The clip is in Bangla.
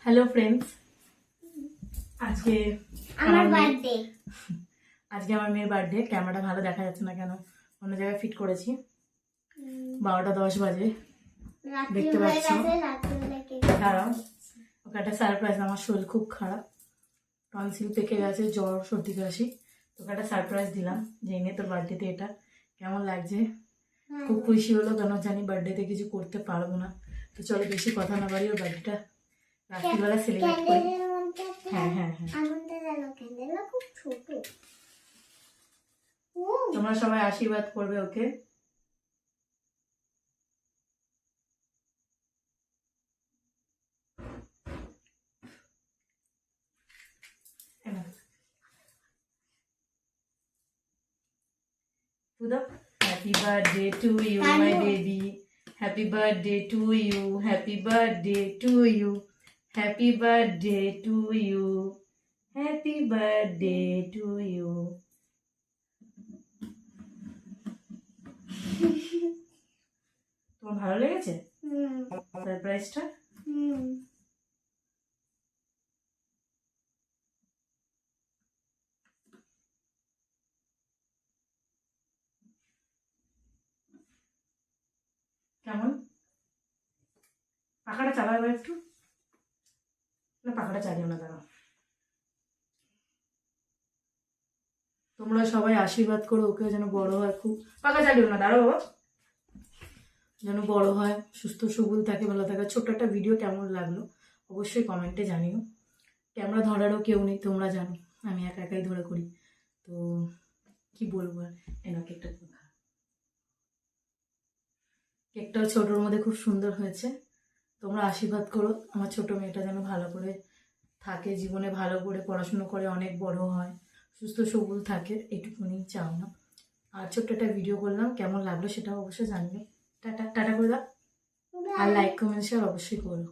হ্যালো ফ্রেন্ডস, আজকে আমার বার্থডে। আমার মেয়ের বার্থডে। ক্যামেরাটা ভালো দেখা যাচ্ছে না কেন, অন্য জায়গায় ফিট করেছি। 12টা 10 বাজে, দেখতে পাচ্ছ। দাঁড়াও, ওকে একটা সারপ্রাইজ। আমার শরীর খুব খারাপ, টনসিল পেকে গেছে, জ্বর সর্দি কাশি। তোকে একটা সারপ্রাইজ দিলাম যে এনে তোর বার্থডেতে এটা কেমন লাগছে। খুব খুশি হলো, কেন জানি বার্থডেতে কিছু করতে পারবো না। তো চলো বেশি কথা না বাড়ি, ওর বার্থডেটা রাত্রিবেলা সেলিব্রেট করি। হ্যাঁ হ্যাঁ হ্যাঁ, তোমরা সবাই আশীর্বাদ করবে ওকে। Happy birthday to you, my baby. Happy birthday to you. Happy birthday to you. Happy birthday to you. Happy birthday to you. তোমার ভালো লেগেছে সারপ্রাইজটা? কেমন? পাখাটা চালাবে একটু না, পাখাটা চালিও না, দাঁড়াও। তোমরা সবাই আশীর্বাদ করো ওকে যেন বড় হয়, খুব পাখা চালিও না, দাঁড়াও বাবা, যেন বড় হয়, সুস্থ সবল থাকে, ভালো থাকে। ছোট্ট একটা ভিডিও কেমন লাগলো অবশ্যই কমেন্টে জানিও। ক্যামেরা ধরারও কেউ নেই, তোমরা জানো আমি একা একাই ধরে করি। তো কি বলবো আর, এনা কেকটা কেকটাও ছোটোর মধ্যে খুব সুন্দর হয়েছে। তোমরা আশীর্বাদ করো আমার ছোট মেয়েটা যেন ভালো করে থাকে, জীবনে ভালো করে পড়াশুনো করে, অনেক বড় হয়, সুস্থ সবল থাকে, এটুকুনি চাও না। আর ছোট্ট একটা ভিডিও করলাম, কেমন লাগলো সেটা অবশ্যই জানবে। টাটা টাটা করে দাও, আর লাইক কমেন্ট শেয়ার অবশ্যই করো।